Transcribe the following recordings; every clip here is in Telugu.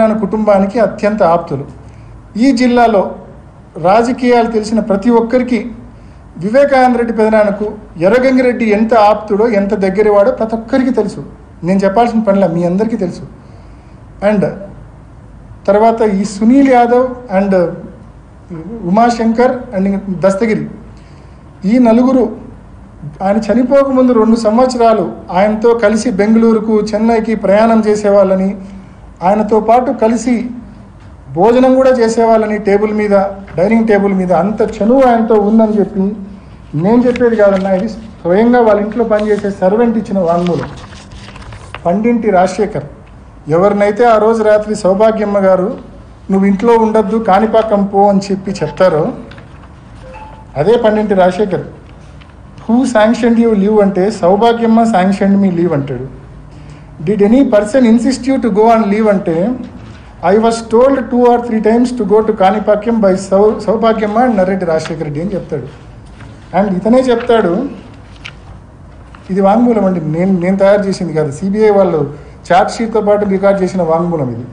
పెదనాన్న కుటుంబానికి అత్యంత ఆప్తులు. ఈ జిల్లాలో రాజకీయాలు తెలిసిన ప్రతి ఒక్కరికి వివేకానంద రెడ్డి పెదనాన్నకు ఎర్రగంగిరెడ్డి ఎంత ఆప్తుడో, ఎంత దగ్గరవాడో ప్రతి ఒక్కరికి తెలుసు. నేను చెప్పాల్సిన పనిలా, మీ అందరికీ తెలుసు. అండ్ తర్వాత ఈ సునీల్ యాదవ్ అండ్ ఉమాశంకర్ అండ్ దస్తగిరి, ఈ నలుగురు ఆయన చనిపోకముందు 2 సంవత్సరాలు ఆయనతో కలిసి బెంగళూరుకు, చెన్నైకి ప్రయాణం చేసేవాళ్ళని, ఆయనతో పాటు కలిసి భోజనం కూడా చేసేవాళ్ళని, డైనింగ్ టేబుల్ మీద అంత చనువు ఆయనతో ఉందని చెప్పి నేను చెప్పేది కాదన్నా, ఇది స్వయంగా వాళ్ళ ఇంట్లో పనిచేసే సర్వెంట్ ఇచ్చిన వాంగ్మూలం. పండింటి రాజశేఖర్ ఎవరినైతే ఆ రోజు రాత్రి సౌభాగ్యమ్మ గారు నువ్వు ఇంట్లో ఉండొద్దు కాణిపాకం పో అని చెప్పి చెప్తారో అదే పండింటి Rajasekhar. Who sanctioned you leave అంటే సౌభాగ్యమ్మ శాంక్షన్డ్ మీ లీవ్ అంటాడు. Did any person insist you to go on leave అంటే I was told 2 or 3 times to go to Kanipakam by Saubhagyamma and Narreddy Rajasekhara Reddy అని చెప్తాడు. అండ్ ఇతనే చెప్తాడు, ఇది వాంగ్మూలం అండి, నేను తయారు చేసింది కాదు, సిబిఐ వాళ్ళు చార్జ్ షీట్తో పాటు రికార్డ్ చేసిన వాంగ్మూలం ఇది.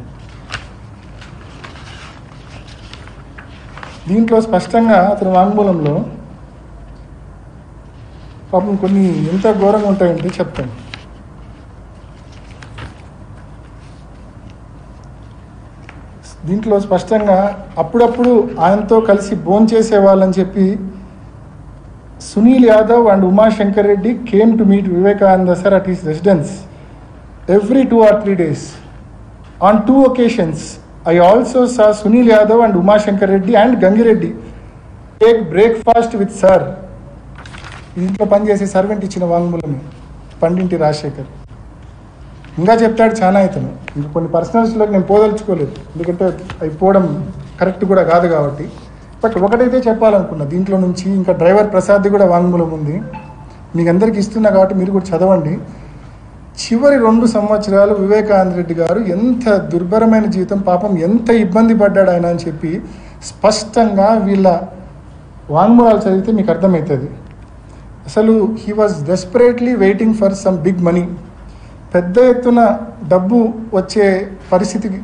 దీంట్లో స్పష్టంగా అతని వాంగ్మూలంలో పాపం కొన్ని ఎంత ఘోరంగా ఉంటాయంటే చెప్తాను. దీంట్లో స్పష్టంగా అప్పుడప్పుడు ఆయనతో కలిసి భోంచేసేవాళ్ళని చెప్పి Sunil Yadav and Umashankar Reddy came to meet Vivekananda sir at his residence every 2 or 3 days. On 2 occasions, I also saw Sunil Yadav and Umashankar Reddy and Gangireddy take breakfast with sir. ఇంట్లో పనిచేసే సర్వెంట్ ఇచ్చిన వాంగ్మూలమే పండింటి రాజశేఖర్. ఇంకా చెప్తాడు చాలా ఇతను. ఇంకా కొన్ని పర్సనల్స్లోకి నేను పోదలుచుకోలేదు, ఎందుకంటే అవి పోవడం కరెక్ట్ కూడా కాదు కాబట్టి. బట్ ఒకటైతే చెప్పాలనుకున్నా దీంట్లో నుంచి, ఇంకా డ్రైవర్ ప్రసాద్ది కూడా వాంగ్మూలం ఉంది, మీకు అందరికీ ఇస్తున్నా కాబట్టి మీరు కూడా చదవండి. చివరి 2 సంవత్సరాలు వివేకానంద రెడ్డి గారు ఎంత దుర్భరమైన జీవితం, పాపం ఎంత ఇబ్బంది పడ్డాడు ఆయన అని చెప్పి స్పష్టంగా వీళ్ళ వాంగ్మూలాలు చదివితే మీకు అర్థమవుతుంది. అసలు he was desperately waiting for some big money. పెద్ద ఎత్తున డబ్బు వచ్చే పరిస్థితికి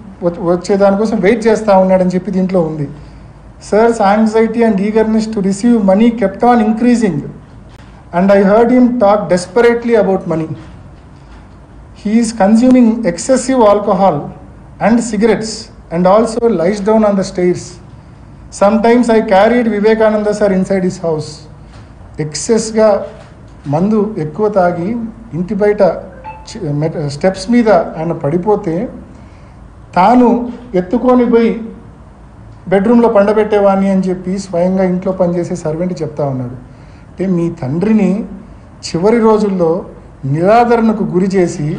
వచ్చే దానికోసం వెయిట్ చేస్తూ ఉన్నాడని చెప్పి దీంట్లో ఉంది. Sir's anxiety and eagerness to receive money kept on increasing and I heard him talk desperately about money. He is consuming excessive alcohol and cigarettes and also lies down on the stairs. Sometimes I carried Vivekananda sir inside his house. ఎక్సెస్గా మందు ఎక్కువ తాగి ఇంటి బయట స్టెప్స్ మీద ఆయన పడిపోతే తాను ఎత్తుకొని పోయి బెడ్రూమ్లో పండబెట్టేవాడిని అని చెప్పి స్వయంగా ఇంట్లో పనిచేసే సర్వెంట్ చెప్తా ఉన్నాడు. అంటే మీ తండ్రిని చివరి రోజుల్లో నిరాదరణకు గురి చేసి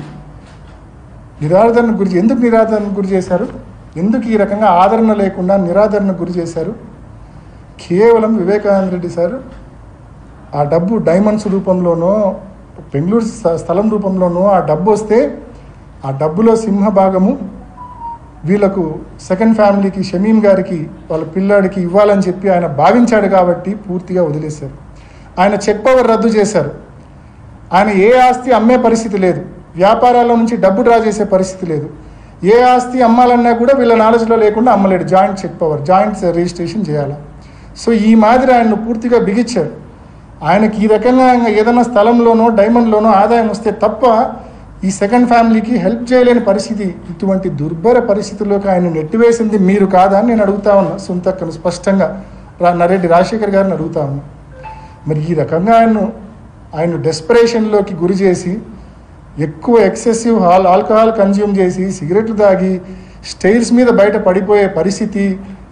ఎందుకు నిరాదరణకు గురి చేశారు? ఎందుకు ఈ రకంగా ఆదరణ లేకుండా నిరాదరణకు గురి చేశారు? కేవలం వివేకానంద రెడ్డి సార్ ఆ డబ్బు డైమండ్స్ రూపంలోనో బెంగళూరు స్థలం రూపంలోనో ఆ డబ్బు వస్తే ఆ డబ్బులో సింహభాగము వీళ్ళకు సెకండ్ ఫ్యామిలీకి, షమీం గారికి, వాళ్ళ పిల్లాడికి ఇవ్వాలని చెప్పి ఆయన భావించాడు కాబట్టి పూర్తిగా వదిలేశారు. ఆయన చెక్ పవర్ రద్దు చేశారు. ఆయన ఏ ఆస్తి అమ్మే పరిస్థితి లేదు, వ్యాపారాల నుంచి డబ్బు డ్రా చేసే పరిస్థితి లేదు. ఏ ఆస్తి అమ్మాలన్నా కూడా వీళ్ళ నాలెడ్జ్లో లేకుండా అమ్మలేడు. Joint check power, joint registration చేయాలి. సో ఈ మాదిరి ఆయన్ను పూర్తిగా బిగించాడు. ఆయనకి ఈ రకంగా ఏదైనా స్థలంలోనో డైమండ్లోనో ఆదాయం వస్తే తప్ప ఈ సెకండ్ ఫ్యామిలీకి హెల్ప్ చేయలేని పరిస్థితి. ఇటువంటి దుర్భర పరిస్థితుల్లోకి ఆయన నెట్టివేసింది మీరు కాదా అని నేను అడుగుతా ఉన్నా. సొంతక్కను స్పష్టంగా నర్రెడ్డి రాజశేఖర్ గారిని అడుగుతా ఉన్నా. మరి ఈ రకంగా ఆయన డెస్పరేషన్లోకి గురి చేసి ఎక్కువ ఎక్సెసివ్ ఆల్కహాల్ కన్జ్యూమ్ చేసి సిగరెట్లు తాగి స్టైర్స్ మీద బయట పడిపోయే పరిస్థితి,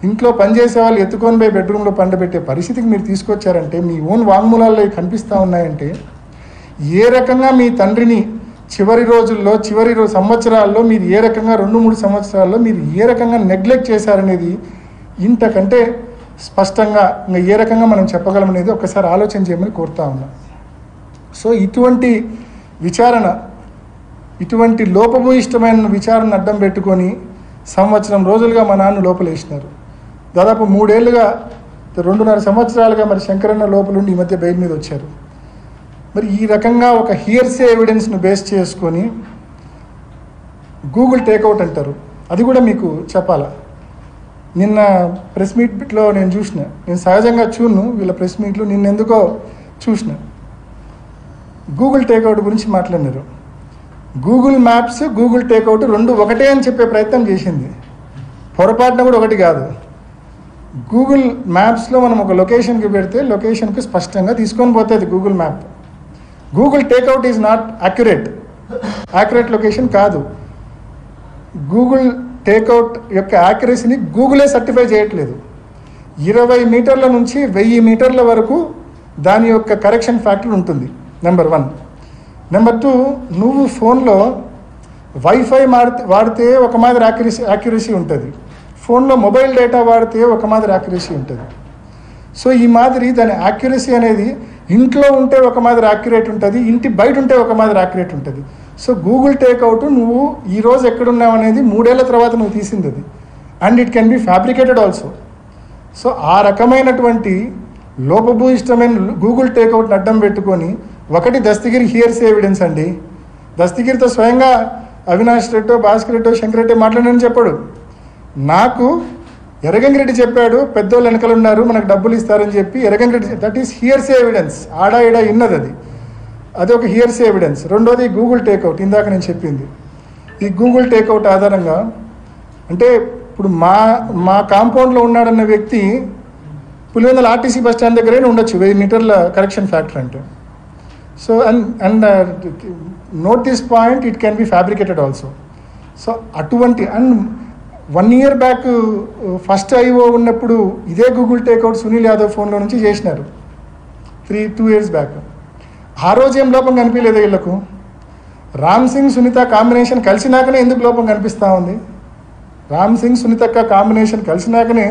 ఇంట్లో పనిచేసే వాళ్ళు ఎత్తుకొని పోయి బెడ్రూమ్లో పండబెట్టే పరిస్థితికి మీరు తీసుకొచ్చారంటే, మీ ఓన్ వాంగ్మూలాల్లో కనిపిస్తూ ఉన్నాయంటే, ఏ రకంగా మీ తండ్రిని చివరి సంవత్సరాల్లో మీరు ఏ రకంగా 2-3 సంవత్సరాల్లో మీరు ఏ రకంగా నెగ్లెక్ట్ చేశారనేది ఇంతకంటే స్పష్టంగా ఇంకా ఏ రకంగా మనం చెప్పగలమనేది ఒకసారి ఆలోచన చేయమని కోరుతా ఉన్నా. సో ఇటువంటి విచారణ, ఇటువంటి లోపభూయిష్టమైన విచారణ అడ్డం పెట్టుకొని 1 సంవత్సరం రోజులుగా మా నాన్న లోపలేసినారు. దాదాపు 3 ఏళ్ళుగా 2.5 సంవత్సరాలుగా మరి శంకరన్న లోపలుండి ఈ మధ్య బెయిల్ మీద వచ్చారు. మరి ఈ రకంగా ఒక హియర్సే ఎవిడెన్స్ను బేస్ చేసుకొని గూగుల్ టేక్అవుట్ అంటారు. అది కూడా మీకు చెప్పాలా. నిన్న ప్రెస్ మీట్లో నేను చూసిన, నేను సహజంగా చూడను వీళ్ళ ప్రెస్ మీట్లు, నిన్నెందుకో చూసిన. గూగుల్ టేక్అవుట్ గురించి మాట్లాడినారు. గూగుల్ మ్యాప్స్, గూగుల్ టేక్అవుట్ రెండు ఒకటే అని చెప్పే ప్రయత్నం చేసింది. పొరపాటున కూడా ఒకటి కాదు. గూగుల్ మ్యాప్స్లో మనం ఒక లొకేషన్కి పెడితే లొకేషన్కి స్పష్టంగా తీసుకొని పోతుంది Google map. Google takeout is not accurate location కాదు. గూగుల్ టేక్అవుట్ యొక్క యాక్యురసీని గూగులే సర్టిఫై చేయట్లేదు. 20 మీటర్ల నుంచి 1000 మీటర్ల వరకు దాని యొక్క కరెక్షన్ ఫ్యాక్టర్ ఉంటుంది, నెంబర్ 1. నెంబర్ 2, నువ్వు ఫోన్లో వైఫై వాడితే ఒక మాదిరి యాక్యురసీ ఉంటుంది, ఫోన్లో మొబైల్ డేటా వాడితే ఒక మాదిరి యాక్యురసీ ఉంటుంది. సో ఈ మాదిరి దాని యాక్యురసీ అనేది ఇంట్లో ఉంటే ఒక మాదిరి యాక్యురేట్ ఉంటుంది, ఇంటి బయట ఉంటే ఒక మాదిరి యాక్యురేట్ ఉంటుంది. సో గూగుల్ టేక్అవుట్ నువ్వు ఈరోజు ఎక్కడున్నావు అనేది 3 ఏళ్ల తర్వాత నువ్వు తీసింది అది. And it can be fabricated also. So ఆ రకమైనటువంటి లోపభూయిష్టమైన గూగుల్ టేక్అవుట్ని అడ్డం పెట్టుకొని, ఒకటి దస్తగిరి హియర్స్ ఎవిడెన్స్ అండి. దస్తగిరితో స్వయంగా అవినాష్ రెడ్డో, భాస్కర్ రెడ్డో, శంకర్ రెడ్డి మాట్లాడని చెప్పాడు. నాకు ఎర్రగంగిరెడ్డి చెప్పాడు, పెద్దోళ్ళు వెనకలు ఉన్నారు మనకు డబ్బులు ఇస్తారని చెప్పి. Erra Gangi Reddy, that is hearsay evidence. ఆడా ఈడా ఇన్నది అది ఒక హియర్స్ ఎవిడెన్స్. రెండోది గూగుల్ టేక్అవుట్, ఇందాక నేను చెప్పింది. ఈ గూగుల్ టేక్అవుట్ ఆధారంగా అంటే ఇప్పుడు మా కాంపౌండ్లో ఉన్నాడన్న వ్యక్తి పులివెందుల ఆర్టీసీ బస్ స్టాండ్ దగ్గరే ఉండొచ్చు 1000 మీటర్ల కరెక్షన్ ఫ్యాక్టర్ అంటే. So and note this point, it can be fabricated also. So అటువంటి and 1 year back first IO ఉన్నప్పుడు ఇదే గూగుల్ టేక్అవుట్ సునీల్ యాదవ్ ఫోన్లో నుంచి చేసినారు 2 years బ్యాక్. ఆ రోజు ఏం లోపం కనిపించలేదు వీళ్ళకు. రామ్ సింగ్ సునీత కాంబినేషన్ కలిసినాకనే ఎందుకు లోపం కనిపిస్తూ ఉంది? రామ్ సింగ్ సునీతక్క కాంబినేషన్ కలిసినాకనే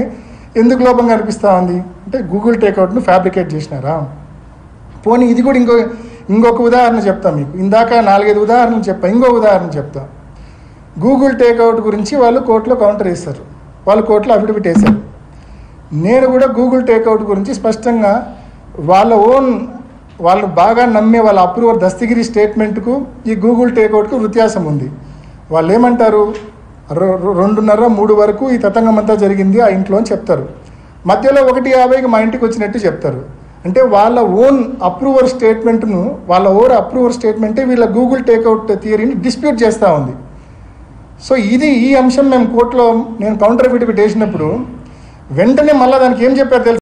ఎందుకు లోపం కనిపిస్తూ ఉంది అంటే గూగుల్ టేక్అవుట్ను ఫ్యాబ్రికేట్ చేసినారా? పోనీ ఇది కూడా ఇంకొక ఉదాహరణ చెప్తా మీకు. ఇందాక 4-5 ఉదాహరణలు చెప్పా, ఇంకో ఉదాహరణ చెప్తా. గూగుల్ టేక్అవుట్ గురించి వాళ్ళు కోర్టులో కౌంటర్ వేస్తారు, వాళ్ళు కోర్టులో అఫిడవిట్ వేశారు. నేను కూడా గూగుల్ టేక్అవుట్ గురించి స్పష్టంగా వాళ్ళు బాగా నమ్మే వాళ్ళ అప్రూవర్ దస్తగిరి స్టేట్మెంట్కు ఈ గూగుల్ టేక్అవుట్కు వ్యత్యాసం ఉంది. వాళ్ళు ఏమంటారు, 2:30-3 వరకు ఈ తతంగం అంతా జరిగింది ఆ ఇంట్లో అని చెప్తారు. మధ్యలో 1:50కి మా ఇంటికి వచ్చినట్టు చెప్తారు. అంటే వాళ్ళ ఓన్ అప్రూవర్ స్టేట్మెంటే వీళ్ళ గూగుల్ టేక్అవుట్ థియరీని డిస్ప్యూట్ చేస్తూ ఉంది. సో ఈ అంశం మేము కోర్టులో నేను కౌంటర్ అఫిడవిట్ వేసినప్పుడు వెంటనే మళ్ళీ దానికి ఏం చెప్పారు తెలుసు?